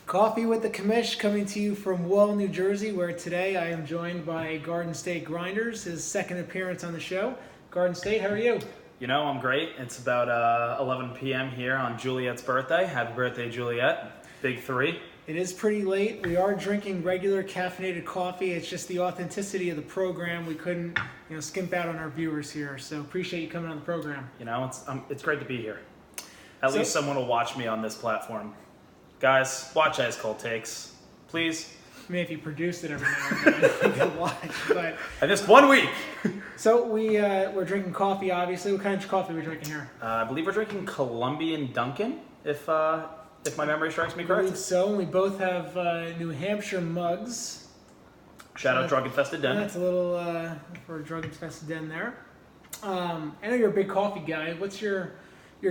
Coffee with the Commish coming to you from Wall, New Jersey, where today I am joined by GardenState Grinders, his second appearance on the show. GardenState, how are you? You know, I'm great. It's about 11 p.m. here on Juliet's birthday. Happy birthday, Juliet. Big 3. It is pretty late. We are drinking regular caffeinated coffee. It's just the authenticity of the program. We couldn't, skimp out on our viewers here. So appreciate you coming on the program. You know, it's great to be here. At least someone will watch me on this platform. Guys, watch Ice Cold Takes, please. I mean, if you produced it every now and then, you could watch. But I missed 1 week. So we're drinking coffee, obviously. What kind of coffee are we drinking here? I believe we're drinking Colombian Dunkin', if my memory strikes me I correct. believe so. We both have New Hampshire mugs. Shout out Drug Infested Den. That's a little for a Drug Infested Den there. I know you're a big coffee guy. What's your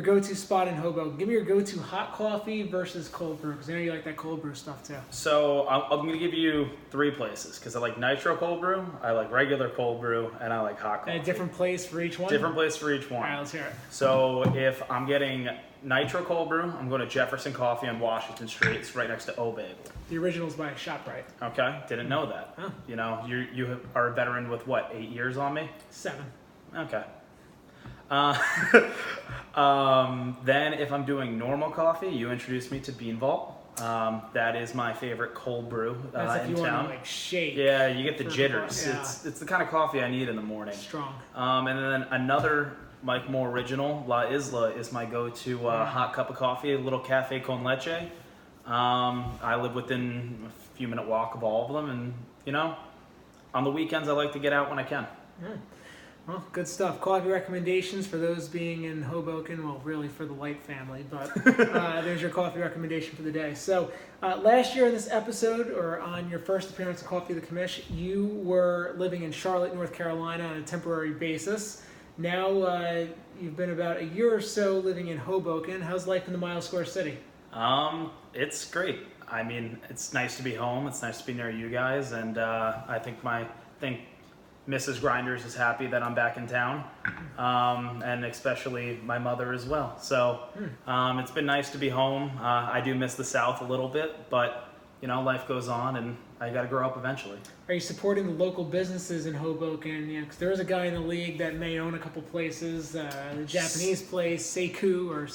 go-to spot in Hoboken? Give me your go-to hot coffee versus cold brew, because I know you like that cold brew stuff too. So I'm going to give you 3 places, because I like nitro cold brew, I like regular cold brew, and I like hot coffee. And a different place for each one? Different place for each one. All right, let's hear it. So if I'm getting nitro cold brew, I'm going to Jefferson Coffee on Washington Street. It's right next to O-Bagel. The original's by ShopRite. Okay, didn't know that. Oh. You know, you are a veteran with what, 8 years on me? 7. Okay. Then if I'm doing normal coffee, you introduce me to Bean Vault. That is my favorite cold brew That's if in you town. want to shake. Yeah, you get the jitters. Yeah. It's the kind of coffee I need in the morning. Strong. And then another, more original, La Isla is my go-to hot cup of coffee, a little cafe con leche. I live within a few minute walk of all of them, and on the weekends I like to get out when I can. Yeah. Well, good stuff. Coffee recommendations for those being in Hoboken. Well, really for the Light family, but there's your coffee recommendation for the day. So last year in this episode, or on your first appearance of Coffee with the Commish, you were living in Charlotte, North Carolina on a temporary basis. Now you've been about a year or so living in Hoboken. How's life in the Mile Square City? It's great. I mean, it's nice to be home. It's nice to be near you guys, and I think Mrs. Grinders is happy that I'm back in town, and especially my mother as well. So it's been nice to be home. I do miss the South a little bit, but life goes on, and I got to grow up eventually. Are you supporting the local businesses in Hoboken? Yeah, because there is a guy in the league that may own a couple places, the Japanese place, Saku,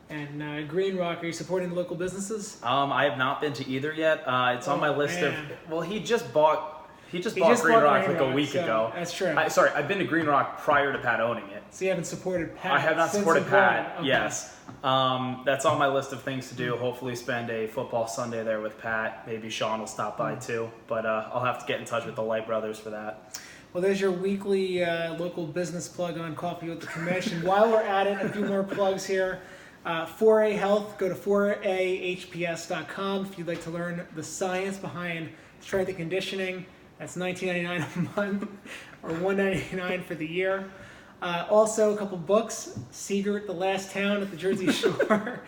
and Green Rock. Are you supporting the local businesses? I have not been to either yet. It's on my list of. Well, he just bought Green Rock like a week ago. That's true. I've been to Green Rock prior to Pat owning it. So you haven't supported Pat? I have not supported Pat, okay. Yes. That's on my list of things to do. Hopefully spend a football Sunday there with Pat. Maybe Sean will stop by too. But I'll have to get in touch with the Light brothers for that. Well, there's your weekly local business plug on Coffee with the Commish. And while we're at it, a few more plugs here. 4A Health, go to 4ahps.com if you'd like to learn the science behind strength and conditioning. That's $19.99 a month or $199 for the year. Also, a couple books. Seegert, The Last Town at the Jersey Shore,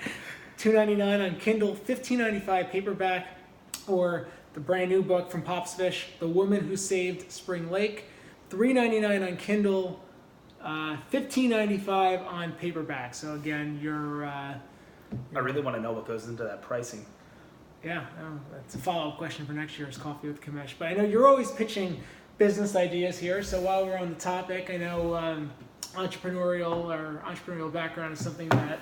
$2.99 on Kindle, $15.95 paperback, or the brand new book from Popsfish, The Woman Who Saved Spring Lake, $3.99 on Kindle, $15.95 on paperback. So again, I really want to know what goes into that pricing. Yeah, that's a follow-up question for next year's Coffee with Commish. But I know you're always pitching business ideas here. So while we're on the topic, I know entrepreneurial background is something that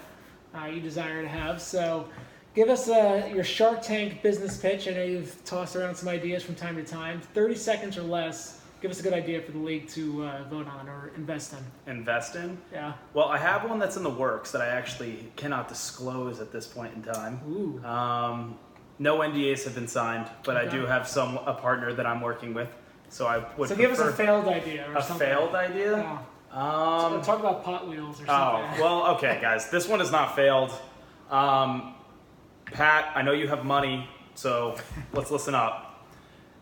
you desire to have. So give us your Shark Tank business pitch. I know you've tossed around some ideas from time to time. 30 seconds or less. Give us a good idea for the league to vote on or invest in. Invest in? Yeah. Well, I have one that's in the works that I actually cannot disclose at this point in time. Ooh. No NDAs have been signed, but okay. I do have a partner that I'm working with. So I would. So give us a failed idea or something. A failed idea? Yeah. So talk about pot wheels or something. Oh, well, okay, guys. This one is not failed. Pat, I know you have money, so let's listen up.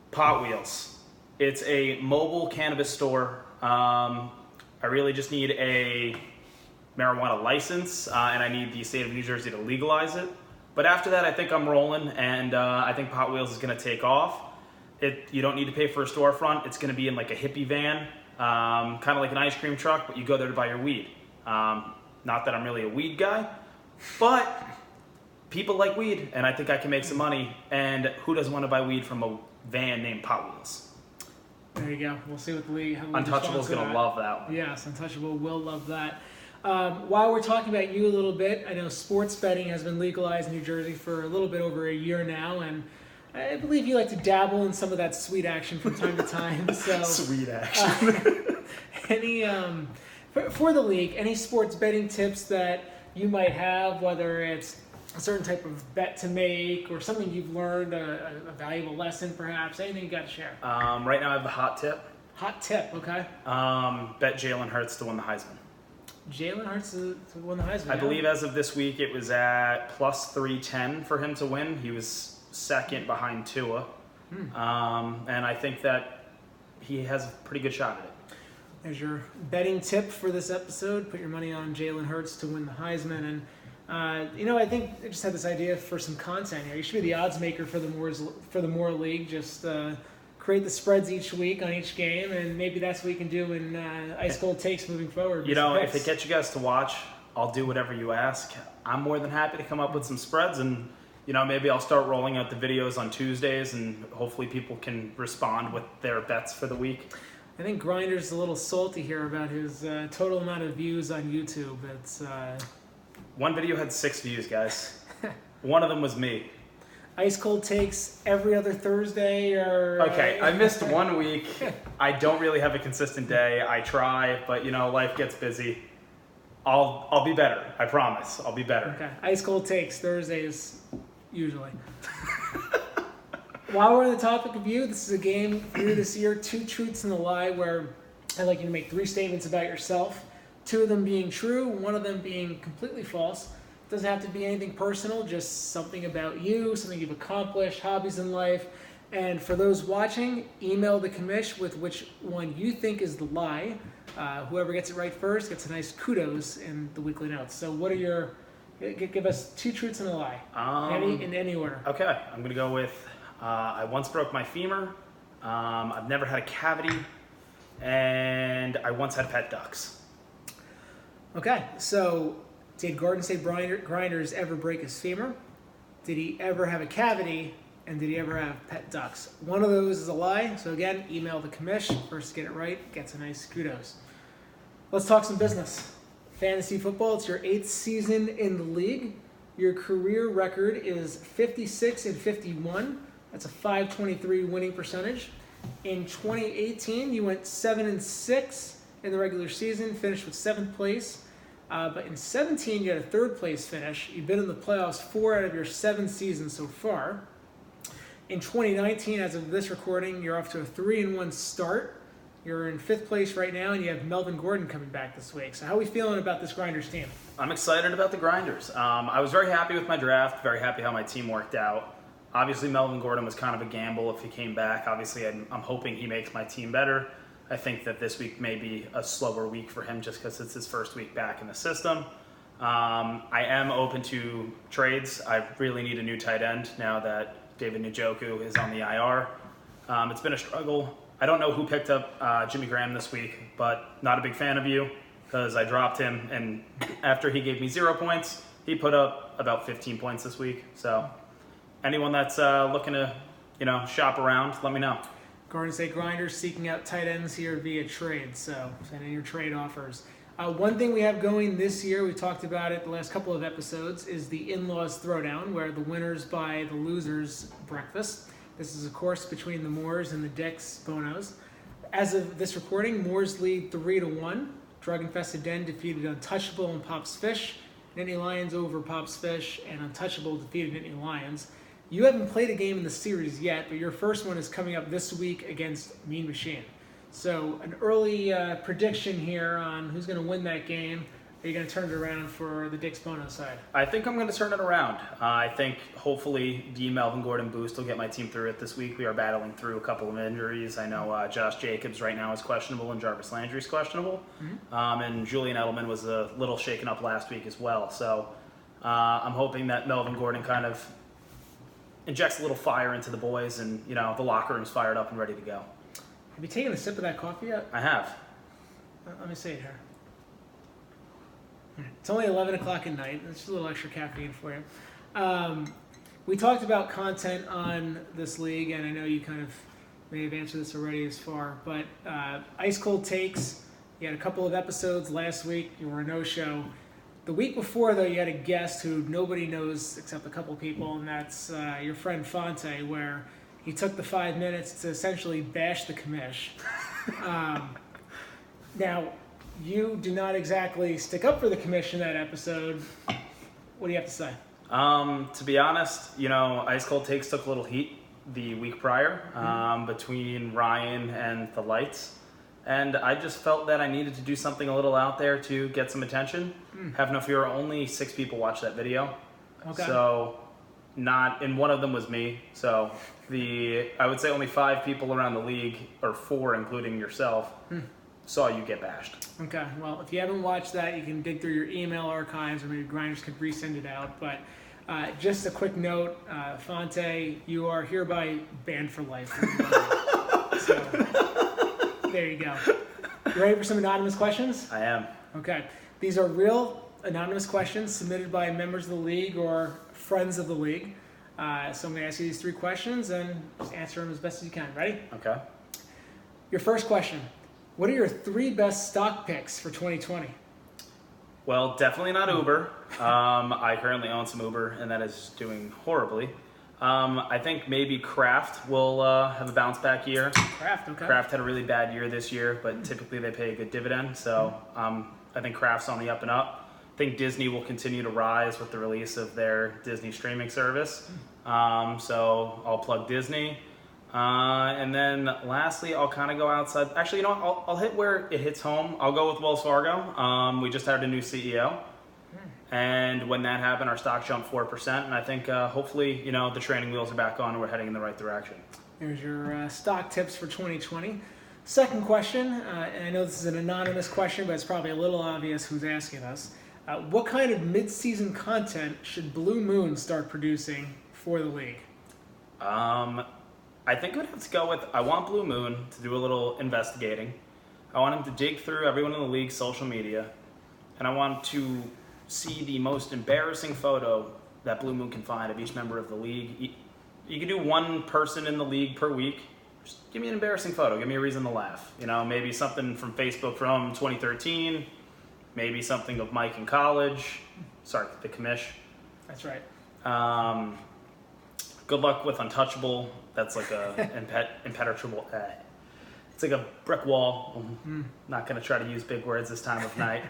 Pot Wheels. It's a mobile cannabis store. I really just need a marijuana license, and I need the state of New Jersey to legalize it. But after that, I think I'm rolling, and I think Pot Wheels is going to take off. You don't need to pay for a storefront. It's going to be in like a hippie van, kind of like an ice cream truck, but you go there to buy your weed. Not that I'm really a weed guy, but people like weed, and I think I can make some money. And who doesn't want to buy weed from a van named Pot Wheels? There you go. We'll see what the league. How the league Untouchable's responds to going to that. love that one. Yes, Untouchable will love that. While we're talking about you a little bit, I know sports betting has been legalized in New Jersey for a little bit over a year now, and I believe you like to dabble in some of that sweet action from time to time. So, Sweet action. any for the league, any sports betting tips that you might have, whether it's a certain type of bet to make or something you've learned, a valuable lesson perhaps, anything you got to share? Right now I have the hot tip. Hot tip, okay. Bet Jalen Hurts to win the Heisman. Jalen Hurts to win the Heisman. I believe as of this week it was at plus 310 for him to win. He was second behind Tua. And I think that he has a pretty good shot at it. There's your betting tip for this episode. Put your money on Jalen Hurts to win the Heisman. And, I think I just had this idea for some content here. You should be the odds maker for the Moore League. Just create the spreads each week on each game, and maybe that's what we can do in Ice Cold Takes moving forward. If it gets you guys to watch, I'll do whatever you ask. I'm more than happy to come up with some spreads, and maybe I'll start rolling out the videos on Tuesdays, and hopefully people can respond with their bets for the week. I think Grinder's a little salty here about his total amount of views on YouTube. It's one video had 6 views, guys. One of them was me. Ice Cold Takes every other Thursday, or okay, I missed 1 week. I don't really have a consistent day. I try, but life gets busy. I'll be better. I promise. I'll be better. Okay, Ice Cold Takes Thursdays usually. While we're on the topic of you, this is a game for you this year, 2 truths and a lie, where I'd like you to make 3 statements about yourself, 2 of them being true, 1 of them being completely false. It doesn't have to be anything personal, just something about you, something you've accomplished, hobbies in life. And for those watching, email the commish with which one you think is the lie. Whoever gets it right first gets a nice kudos in the weekly notes. So what are give us 2 truths and a lie, in any order. Okay, I'm going to go with I once broke my femur, I've never had a cavity, and I once had pet ducks. Okay, so did GardenState Grinders ever break his femur? Did he ever have a cavity? And did he ever have pet ducks? One of those is a lie. So again, email the commish. First to get it right gets a nice kudos. Let's talk some business. Fantasy football, it's your 8th season in the league. Your career record is 56-51. That's a .523 winning percentage. In 2018, you went 7-6 in the regular season, finished with 7th place. But in 17, you had a 3rd place finish. You've been in the playoffs 4 out of your 7 seasons so far. In 2019, as of this recording, you're off to a 3-1 start. You're in 5th place right now, and you have Melvin Gordon coming back this week. So how are we feeling about this Grinders team? I'm excited about the Grinders. I was very happy with my draft, very happy how my team worked out. Obviously, Melvin Gordon was kind of a gamble if he came back. Obviously, I'm hoping he makes my team better. I think that this week may be a slower week for him just because it's his first week back in the system. I am open to trades. I really need a new tight end now that David Njoku is on the IR. It's been a struggle. I don't know who picked up Jimmy Graham this week, but not a big fan of you because I dropped him, and after he gave me 0 points, he put up about 15 points this week. So anyone that's looking to, shop around, let me know. GardenState Grinders seeking out tight ends here via trade, so send in your trade offers. One thing we have going this year, we talked about it the last couple of episodes, is the In-Laws Throwdown, where the winners buy the losers breakfast. This is, of course, between the Moors and the Dicks Bonos. As of this recording, Moors lead 3-1. Drug Infested Den defeated Untouchable and Pop's Fish. Nittany Lions over Pop's Fish, and Untouchable defeated Nittany Lions. You haven't played a game in the series yet, but your first one is coming up this week against Mean Machine. So an early prediction here on who's going to win that game. Are you going to turn it around for the Dicks Bono side? I think I'm going to turn it around. I think hopefully the Melvin Gordon boost will get my team through it this week. We are battling through a couple of injuries. I know Josh Jacobs right now is questionable and Jarvis Landry is questionable. And Julian Edelman was a little shaken up last week as well. So I'm hoping that Melvin Gordon kind of injects a little fire into the boys and, the locker room's fired up and ready to go. Have you taken a sip of that coffee yet? I have. Let me see it here. It's only 11 o'clock at night. It's just a little extra caffeine for you. We talked about content on this league, and I know you kind of may have answered this already as far, but Ice Cold Takes, you had a couple of episodes last week, you were a no-show. The week before, though, you had a guest who nobody knows except a couple people, and that's your friend Fonte, where he took the 5 minutes to essentially bash the Commish. Now, you do not exactly stick up for the Commish in that episode. What do you have to say? To be honest, Ice Cold Takes took a little heat the week prior between Ryan and the Lights. And I just felt that I needed to do something a little out there to get some attention. Have no fear, only 6 people watched that video. Okay. So, and one of them was me. So, I would say only 5 people around the league, or 4 including yourself, saw you get bashed. Okay, well, if you haven't watched that, you can dig through your email archives, or maybe Grinders could resend it out. But just a quick note, Fonte, you are hereby banned for life. So, there you go. You ready for some anonymous questions? I am. Okay. These are real anonymous questions submitted by members of the league or friends of the league. So I'm going to ask you these 3 questions and just answer them as best as you can. Ready? Okay. Your first question. What are your 3 best stock picks for 2020? Well, definitely not Uber. I currently own some Uber, and that is doing horribly. I think maybe Kraft will have a bounce back year. Kraft, okay. Kraft had a really bad year this year, but typically they pay a good dividend. So I think Kraft's on the up and up. I think Disney will continue to rise with the release of their Disney streaming service. So I'll plug Disney. And then lastly, I'll kind of go outside. Actually, I'll hit where it hits home. I'll go with Wells Fargo. We just hired a new CEO. And when that happened, our stock jumped 4%. And I think hopefully, the training wheels are back on and we're heading in the right direction. There's your stock tips for 2020. Second question, and I know this is an anonymous question, but it's probably a little obvious who's asking us. What kind of mid-season content should Blue Moon start producing for the league? I think I would have to go with, I want Blue Moon to do a little investigating. I want him to dig through everyone in the league's social media. And I want to see the most embarrassing photo that Blue Moon can find of each member of the league. You can do 1 person in the league per week. Just give me an embarrassing photo. Give me a reason to laugh. Maybe something from Facebook from 2013. Maybe something of Mike in college. Sorry, the Commish. That's right. Good luck with Untouchable. That's like a impenetrable. It's like a brick wall. I'm not going to try to use big words this time of night.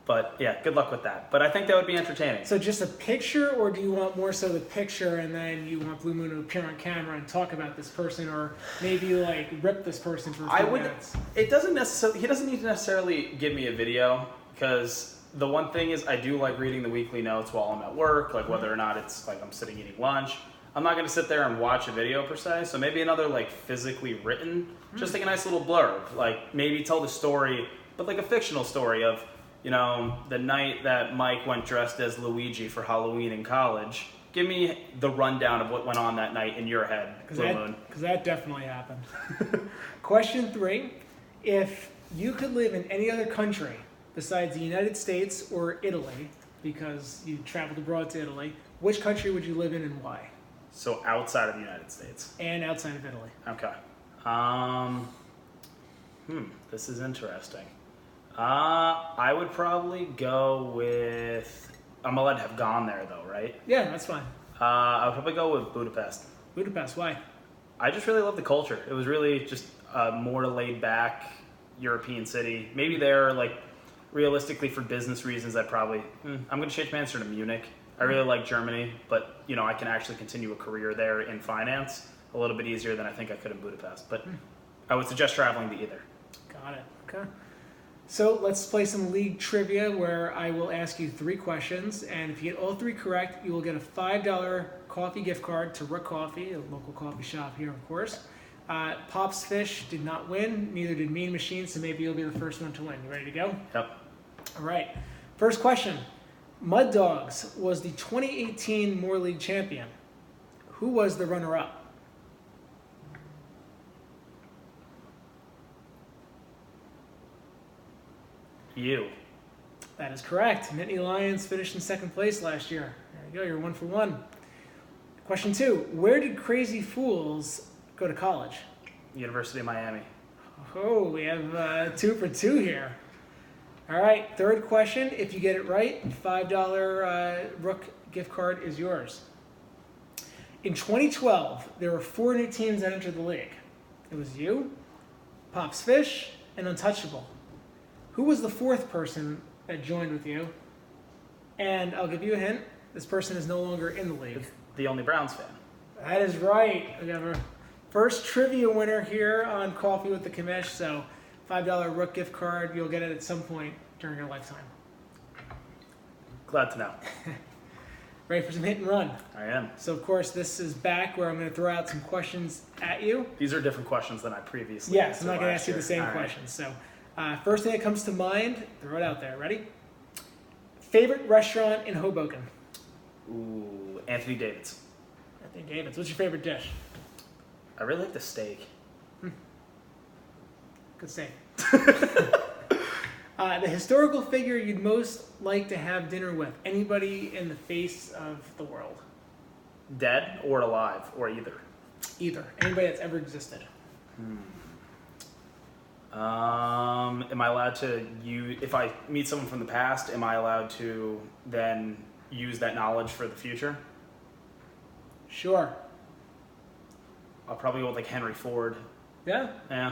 But yeah, good luck with that. But I think that would be entertaining. So just a picture, or do you want more so the picture and then you want Blue Moon to appear on camera and talk about this person, or maybe like rip this person for a few minutes? It doesn't necessarily. He doesn't need to necessarily give me a video, because the one thing is I do like reading the weekly notes while I'm at work, like whether or not it's like I'm sitting eating lunch. I'm not going to sit there and watch a video per se, so maybe another like physically written, just like a nice little blurb, like maybe tell the story, but like a fictional story of, the night that Mike went dressed as Luigi for Halloween in college. Give me the rundown of what went on that night in your head, Blue Moon. Because that definitely happened. Question 3, if you could live in any other country besides the United States or Italy, because you traveled abroad to Italy, which country would you live in and why? So outside of the United States. And outside of Italy. Okay. This is interesting. I would probably go with, I'm allowed to have gone there though, right? Yeah, that's fine. I would probably go with Budapest. Budapest, why? I just really love the culture. It was really just a more laid back European city. Maybe there, like, realistically for business reasons, I'm going to change my answer to Munich. I really like Germany, but I can actually continue a career there in finance a little bit easier than I think I could in Budapest. But I would suggest traveling to either. Got it. Okay. So let's play some league trivia where I will ask you 3 questions, and if you get all 3 correct, you will get a $5 coffee gift card to Rook Coffee, a local coffee shop here, of course. Pop's Fish did not win, neither did Mean Machine, so maybe you'll be the first one to win. You ready to go? Yep. All right. First question. Mud Dogs was the 2018 Moore League champion. Who was the runner-up? You. That is correct. Nittany Lions finished in 2nd place last year. There you you go. You're 1 for 1. Question 2. Where did Crazy Fools go to college? University of Miami. Oh, we have 2 for 2 here. All right, third question. If you get it right, $5 Rook gift card is yours. In 2012, there were 4 new teams that entered the league. It was you, Pops Fish, and Untouchable. Who was the 4th person that joined with you? And I'll give you a hint. This person is no longer in the league. It's the only Browns fan. That is right. We have our first trivia winner here on Coffee with the Commish. So $5 Rook gift card. You'll get it at some point during your lifetime. Glad to know. Ready for some hit and run? I am. So, of course, this is back where I'm going to throw out some questions at you. These are different questions than I previously Yes, I'm answered not going to last ask you the year. same All right. questions. So, first thing that comes to mind, throw it out there. Ready? Favorite restaurant in Hoboken? Ooh, Anthony David's. I think David's. What's your favorite dish? I really like the steak. Good steak. The historical figure you'd most like to have dinner with? Anybody in the face of the world? Dead or alive, or either. Either. Anybody that's ever existed. Am I allowed to use, if I meet someone from the past, am I allowed to then use that knowledge for the future? Sure. I'll probably go with like Henry Ford. Yeah? Yeah.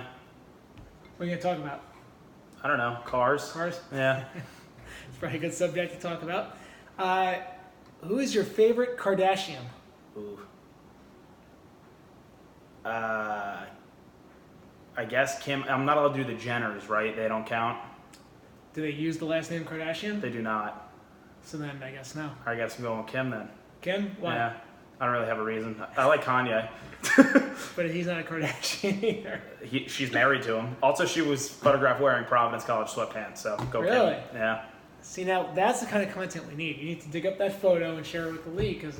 What are you going to talk about? I don't know. Cars. Cars? Yeah. It's probably a good subject to talk about. Who is your favorite Kardashian? Ooh. I guess Kim. I'm not allowed to do the Jenners, right? They don't count. Do they use the last name Kardashian? They do not. So then I guess no. I guess I'm going with Kim then. Kim? Why? Yeah. I don't really have a reason. I like Kanye. But he's not a Kardashian either. She's married to him. Also, she was photographed wearing Providence College sweatpants. So go Really? Kim. Yeah. See, now that's the kind of content we need. You need to dig up that photo and share it with the league because,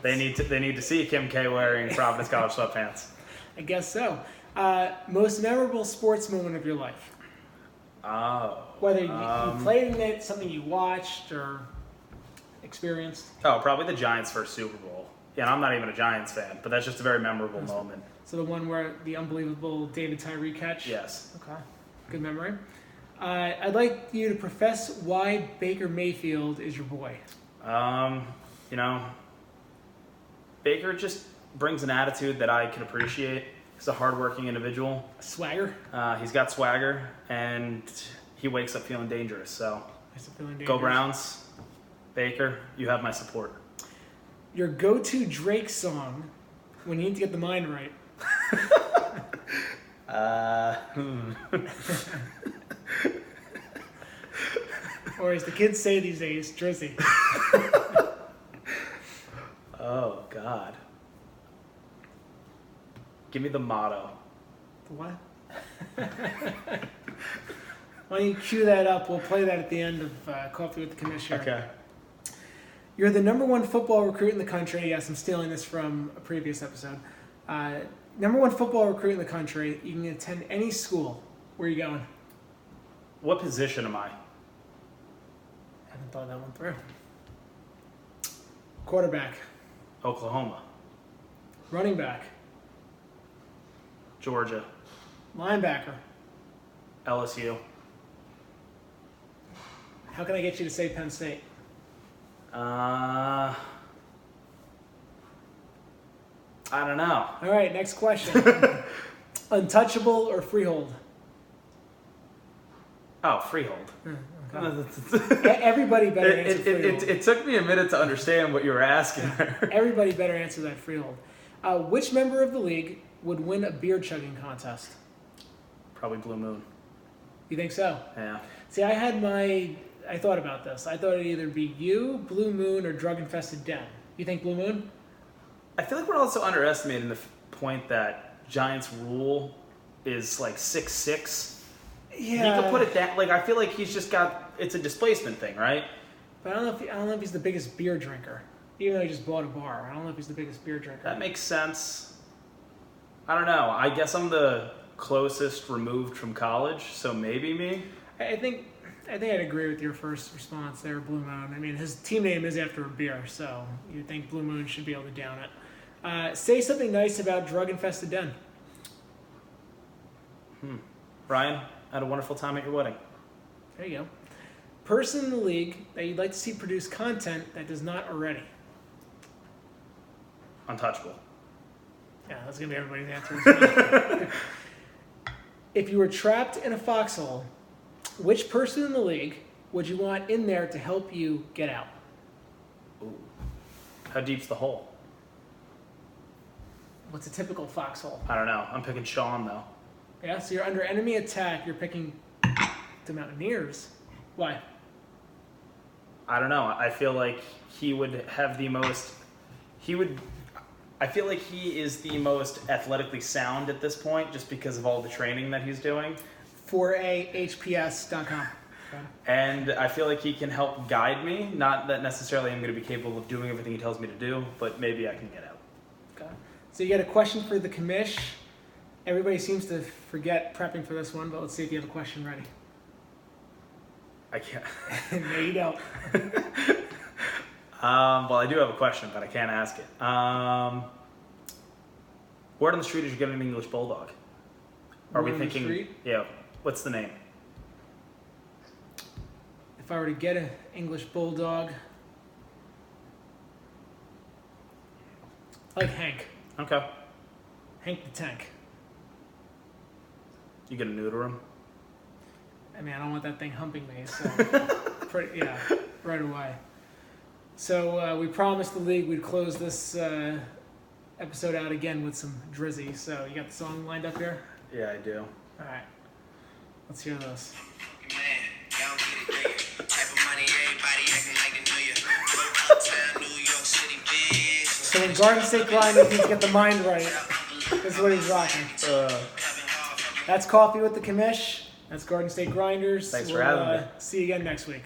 They need to see Kim K wearing Providence College sweatpants. I guess so. Most memorable sports moment of your life? Oh. Whether you played in it, something you watched or experienced? Oh, probably the Giants' first Super Bowl. Yeah, and I'm not even a Giants fan, but that's just a very memorable moment. So the one where the unbelievable David Tyree catch? Yes. Okay. Good memory. I'd like you to profess why Baker Mayfield is your boy. Baker just brings an attitude that I can appreciate. He's a hardworking individual. Swagger? He's got swagger, and he wakes up feeling dangerous. So, Feeling go Browns. Baker, you have my support. Your go-to Drake song when you need to get the mind right. Or as the kids say these days, Drizzy. Oh, God. Give me the motto. The what? Why don't you cue that up? We'll play that at the end of Coffee with the Commissioner. Okay. You're the #1 football recruit in the country. Yes, I'm stealing this from a previous episode. #1 football recruit in the country. You can attend any school. Where are you going? What position am I? I haven't thought that one through. Quarterback. Oklahoma. Running back. Georgia. Linebacker. LSU. How can I get you to say Penn State? I don't know. All right, next question. Untouchable or freehold? Oh, Freehold. Everybody better answer freehold. It took me a minute to understand what you were asking. Everybody better answer that freehold. Which member of the league would win a beer chugging contest? Probably Blue Moon. You think so? Yeah. See, I thought about this. I thought it'd either be you, Blue Moon, or Drug Infested Den. You think Blue Moon? I feel like we're also underestimating the point that Giants' rule is like 6'6". Yeah. He could put it down. Like, I feel like he's just got, it's a displacement thing, right? But I don't know if he's the biggest beer drinker. Even though he just bought a bar. I don't know if he's the biggest beer drinker. That makes sense. I don't know. I guess I'm the closest removed from college, so maybe me. I think I think I'd agree with your first response there, Blue Moon. I mean, his team name is after a beer, so you'd think Blue Moon should be able to down it. Say something nice about drug-infested den. Ryan, I had a wonderful time at your wedding. There you go. Person in the league that you'd like to see produce content that does not already. Untouchable. Yeah, that's going to be everybody's answer as well. If you were trapped in a foxhole, which person in the league would you want in there to help you get out? Ooh. How deep's the hole? What's a typical foxhole? I don't know. I'm picking Sean, though. Yeah, so you're under enemy attack. You're picking the Mountaineers. Why? I don't know. I feel like he would have the most... I feel like he is the most athletically sound at this point just because of all the training that he's doing. 4ahps.com. And I feel like he can help guide me. Not that necessarily I'm going to be capable of doing everything he tells me to do, but maybe I can get out. Okay. So you got a question for the commish. Everybody seems to forget prepping for this one, but let's see if you have a question ready. I can't. No, you don't. Well, I do have a question, but I can't ask it. Word on the street is you're getting an English Bulldog. Are we Word on the thinking... street? Yeah. What's the name? If I were to get an English Bulldog, I like Hank. Okay. Hank the Tank. You gonna neuter him? I mean, I don't want that thing humping me, so yeah, right away. So we promised the league we'd close this episode out again with some Drizzy. So you got the song lined up here? Yeah, I do. All right, let's hear this. So when Garden State Grinders needs to get the mind right, this is what he's rocking. That's Coffee with the Commish. That's Garden State Grinders. Thanks for having me. See you again next week.